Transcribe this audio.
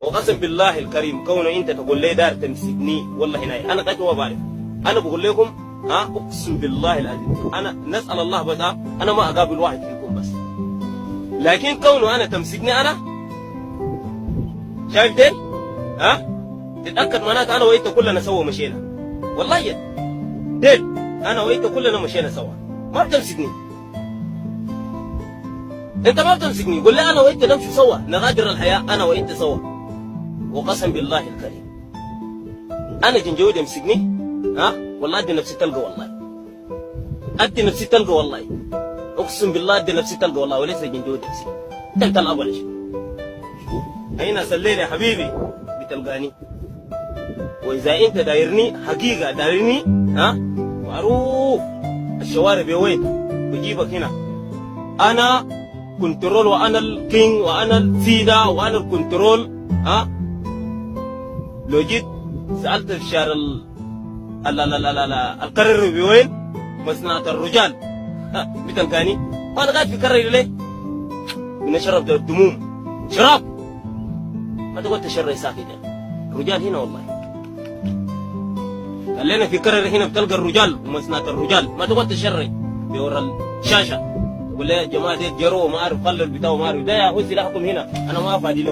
وقسم بالله الكريم كونه انت تقول لي دار تمسكني والله هنا انا قلت ما بعرف. انا بقول لكم اقسم بالله العظيم انا نسال الله بس انا ما اقابل واحد فيكم بس. لكن كونه انا تمسكني انا شايف ديل تتاكد معناته انا وانت كلنا سوا مشينا والله يد ديل انا وانت كلنا مشينا سوا. ما بتمسكني انت ما بتمسكني. قول لي انا وانت نمشي سوا نغادر الحياه انا وانت سوا. وقسم بالله الكريم انا جنجويد يمسكني والله ادي نفسي تلقى والله. ادي نفسي تلقى والله. اقسم بالله ادي نفسي تلقى والله وليس جنجويد يمسكني. انت تلعب ولا شيء. هنا سليني يا حبيبي بتلقاني. واذا انت دايرني حقيقه دايرني معروف الشوارع بوين بجيبك هنا. انا كنترول وانا الكينج وانا السيدا وانا الكنترول. لو جيت سالت في الشارع القرر بوين مصنعة الرجال بتلقاني. وانا قاعد في كرر ليه؟ بنشرب الدموم شراب. ما تقول تشري ساكت الرجال هنا والله. قال لنا في كرر هنا بتلقى الرجال ومصنعة الرجال. ما تقول تشري بورا الشاشه. تقول لي يا جماعه دي جرو ما اعرف خلوا البتاع ما اعرف ده يا سلاحكم هنا انا ما افادي له.